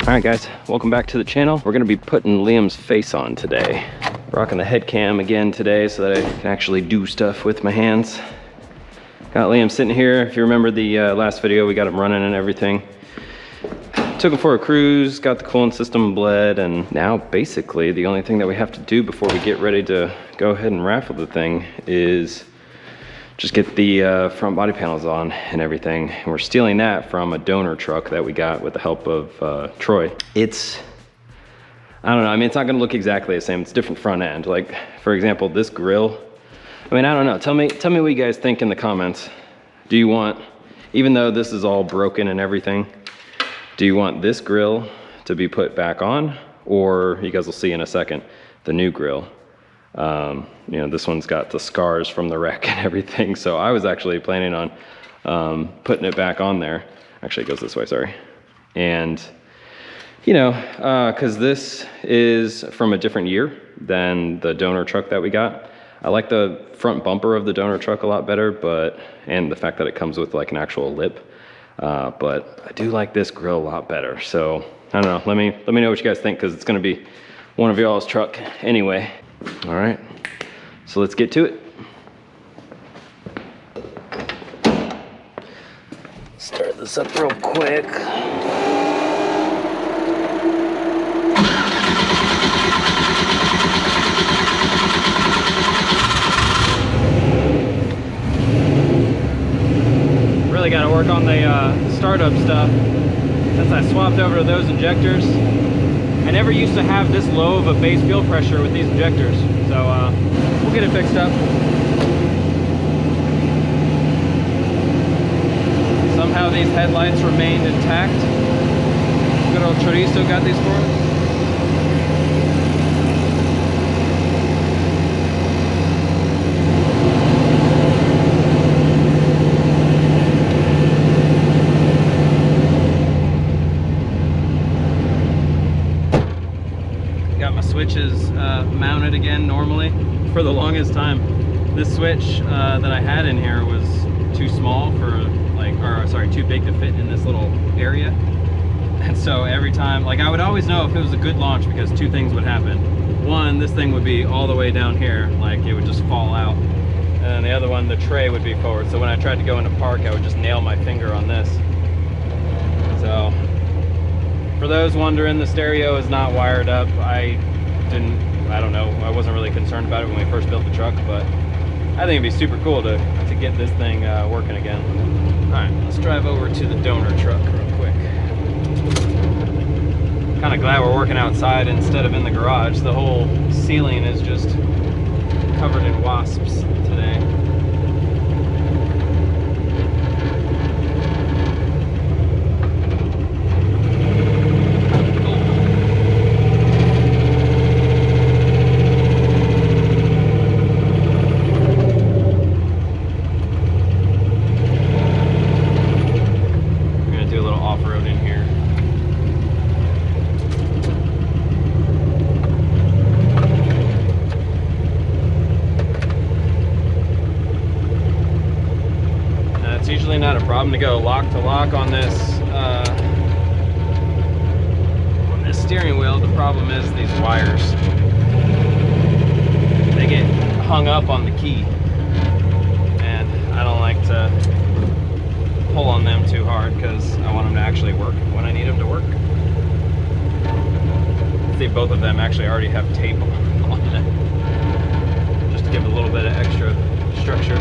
Alright guys, welcome back to the channel. We're gonna be putting Liam's face on today. Rocking the head cam again today so that I can actually do stuff with my hands. Got Liam sitting here. If you remember the last video, we got him running and everything. Took him for a cruise, got the coolant system bled, and now basically the only thing that we have to do before we get ready to go ahead and raffle the thing is just get the front body panels on and everything. And we're stealing that from a donor truck that we got with the help of Troy. It's, I don't know, I mean, it's not gonna look exactly the same. It's different front end. Like, for example, this grill, I mean, I don't know. Tell me what you guys think in the comments. Do you want, even though this is all broken and everything, do you want this grill to be put back on? Or, you guys will see in a second, the new grill. You know, this one's got the scars from the wreck and everything. So I was actually planning on putting it back on there. Actually, it goes this way, sorry. And, you know, because this is from a different year than the donor truck that we got. I like the front bumper of the donor truck a lot better, and the fact that it comes with like an actual lip. But I do like this grill a lot better. So I don't know, let me know what you guys think, because it's gonna be one of y'all's truck anyway. All right, so let's get to it. Start this up real quick. Really got to work on the startup stuff. Since I swapped over to those injectors, I never used to have this low of a base fuel pressure with these injectors, so we'll get it fixed up. Somehow these headlights remained intact. Good old Chorizo got these for us. Switches mounted again normally. For the longest time, this switch that I had in here was too small for too big to fit in this little area. And so every time, like, I would always know if it was a good launch because two things would happen. One, this thing would be all the way down here, like it would just fall out. And then the other one, the tray would be forward. So when I tried to go into park, I would just nail my finger on this. So for those wondering, the stereo is not wired up. I don't know, I wasn't really concerned about it when we first built the truck, but I think it'd be super cool to get this thing working again. All right, let's drive over to the donor truck real quick. Kind of glad we're working outside instead of in the garage. The whole ceiling is just covered in wasps today. Not a problem to go lock to lock on this steering wheel. The problem is these wires, they get hung up on the key, and I don't like to pull on them too hard because I want them to actually work when I need them to work. See, both of them actually already have tape on it just to give a little bit of extra structure.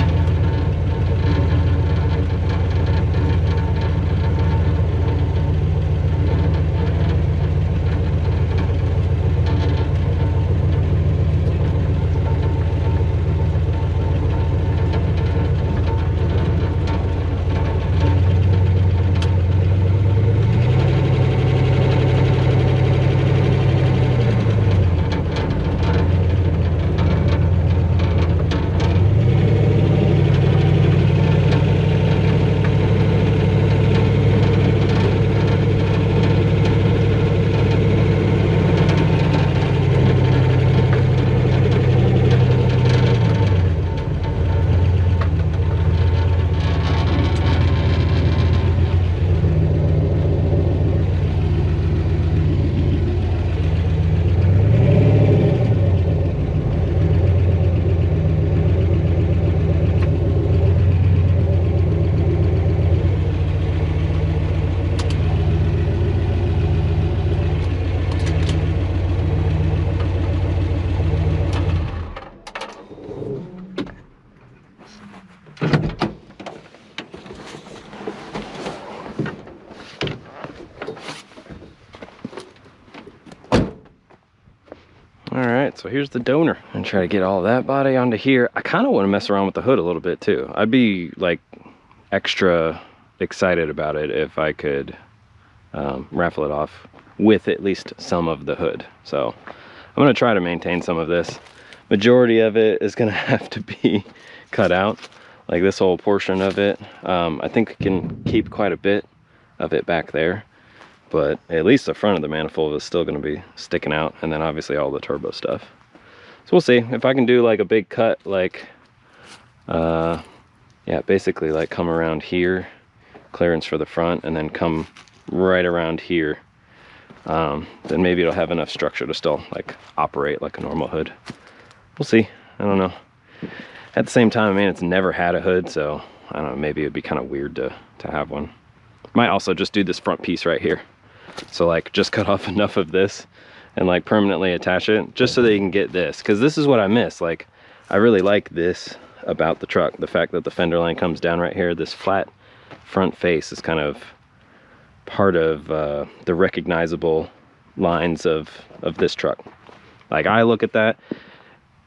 right, so here's the donor. And try to get all that body onto here. I kind of want to mess around with the hood a little bit too. I'd be like extra excited about it if I could raffle it off with at least some of the hood. So I'm going to try to maintain some of this. Majority of it is going to have to be cut out, like this whole portion of it. I think I can keep quite a bit of it back there, but at least the front of the manifold is still going to be sticking out, and then obviously all the turbo stuff. So we'll see if I can do like a big cut, like yeah, basically like come around here, clearance for the front, and then come right around here. Then maybe it'll have enough structure to still like operate like a normal hood. We'll see. I don't know. At the same time, I mean, it's never had a hood, so I don't know, maybe it'd be kind of weird to have one. Might also just do this front piece right here. So like just cut off enough of this and like permanently attach it just so that you can get this, because this is what I miss. Like, I really like this about the truck, the fact that the fender line comes down right here. This flat front face is kind of part of the recognizable lines of this truck. Like, I look at that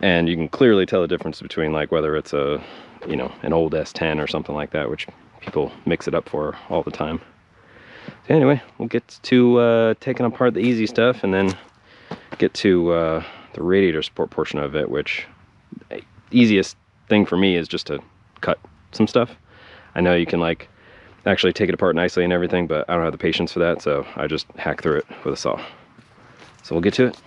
and you can clearly tell the difference between like whether it's a, you know, an old S10 or something like that, which people mix it up for all the time. So anyway, we'll get to taking apart the easy stuff and then get to the radiator support portion of it, which easiest thing for me is just to cut some stuff. I know you can like actually take it apart nicely and everything, but I don't have the patience for that, so I just hack through it with a saw. So we'll get to it.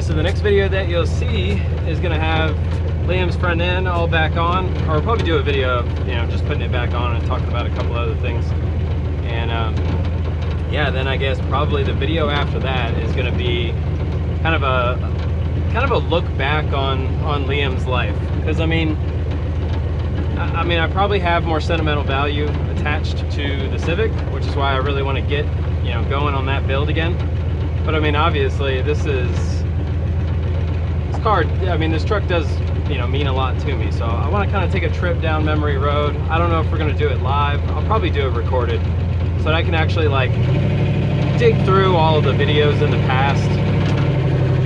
So the next video that you'll see is gonna have Liam's front end all back on, or we'll probably do a video of, you know, just putting it back on and talking about a couple other things. And yeah, then I guess probably the video after that is gonna be kind of a look back on Liam's life, because I mean I probably have more sentimental value attached to the Civic, which is why I really want to get, you know, going on that build again. But I mean, obviously this car, I mean, this truck does, you know, mean a lot to me, so I want to kind of take a trip down memory road. I don't know if we're going to do it live. I'll probably do it recorded so that I can actually like dig through all of the videos in the past,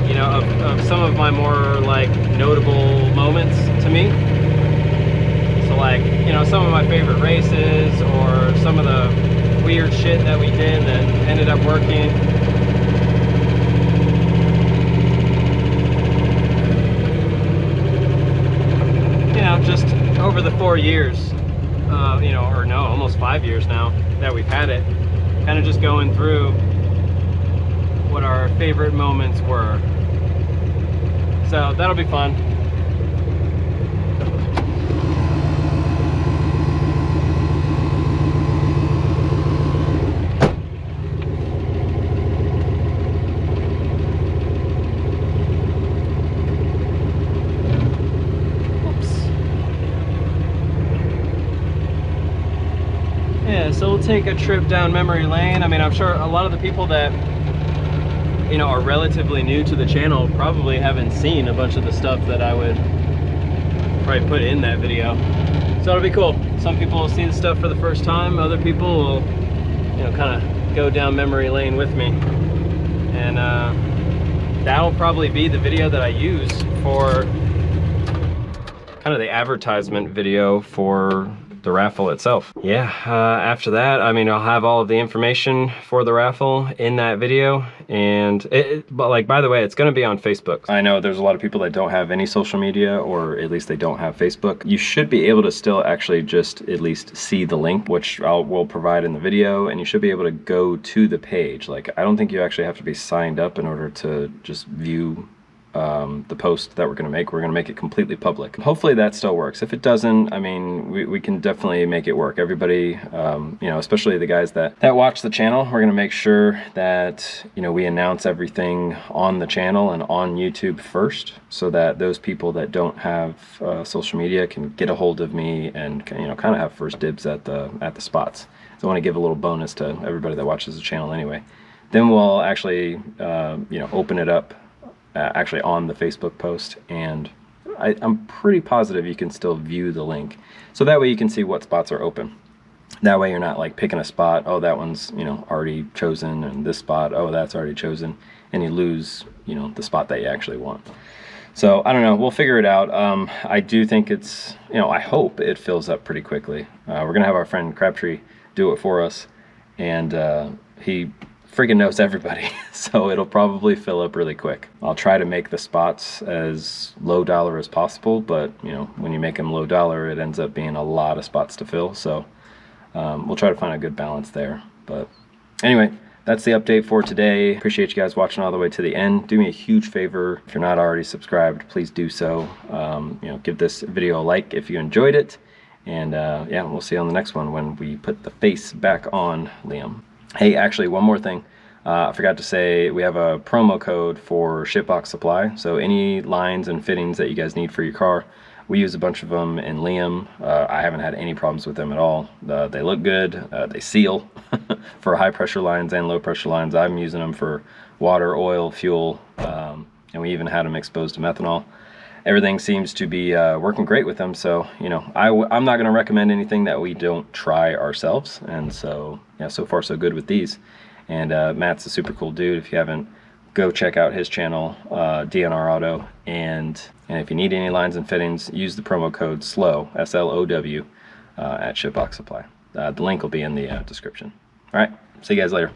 you know, of some of my more like notable moments to me. So like, you know, some of my favorite races or some of the weird shit that we did that ended up working. Just over the 4 years, you know, or no, almost 5 years now that we've had it, kind of just going through what our favorite moments were. So that'll be fun. So we'll take a trip down memory lane. I mean, I'm sure a lot of the people that, you know, are relatively new to the channel probably haven't seen a bunch of the stuff that I would probably put in that video. So it'll be cool. Some people will see the stuff for the first time. Other people will, you know, kind of go down memory lane with me. And that'll probably be the video that I use for kind of the advertisement video for the raffle itself. Yeah, after that, I mean, I'll have all of the information for the raffle in that video. And but like, by the way, it's gonna be on Facebook. I know there's a lot of people that don't have any social media, or at least they don't have Facebook. You should be able to still actually just at least see the link, which we'll provide in the video, and you should be able to go to the page. Like, I don't think you actually have to be signed up in order to just view the post that we're going to make. We're going to make it completely public. Hopefully that still works. If it doesn't, I mean, we can definitely make it work. Everybody, you know, especially the guys that watch the channel, we're going to make sure that, you know, we announce everything on the channel and on YouTube first, so that those people that don't have social media can get a hold of me and, you know, kind of have first dibs at the spots. So I want to give a little bonus to everybody that watches the channel anyway. Then we'll actually, you know, open it up actually on the Facebook post, and I'm pretty positive you can still view the link, so that way you can see what spots are open. That way you're not like picking a spot, oh that one's, you know, already chosen, and this spot, oh that's already chosen, and you lose, you know, the spot that you actually want. So I don't know, we'll figure it out. I do think it's, you know, I hope it fills up pretty quickly. We're gonna have our friend Crabtree do it for us, and he freaking knows everybody, so it'll probably fill up really quick. I'll try to make the spots as low dollar as possible, but you know, when you make them low dollar, it ends up being a lot of spots to fill, so we'll try to find a good balance there. But anyway, that's the update for today. Appreciate you guys watching all the way to the end. Do me a huge favor, if you're not already subscribed, please do so. You know, give this video a like if you enjoyed it, and yeah, we'll see you on the next one when we put the face back on Liam. Hey, actually, one more thing. I forgot to say, we have a promo code for Shipbox Supply. So any lines and fittings that you guys need for your car, we use a bunch of them in Liam. I haven't had any problems with them at all. They look good. They seal for high pressure lines and low pressure lines. I'm using them for water, oil, fuel, and we even had them exposed to methanol. Everything seems to be working great with them, so you know, I'm not going to recommend anything that we don't try ourselves, and so yeah, so far so good with these. And Matt's a super cool dude. If you haven't, go check out his channel, DNR Auto, and if you need any lines and fittings, use the promo code SLOW, S-L-O-W, at Shipbox Supply. The link will be in the description. All right, see you guys later.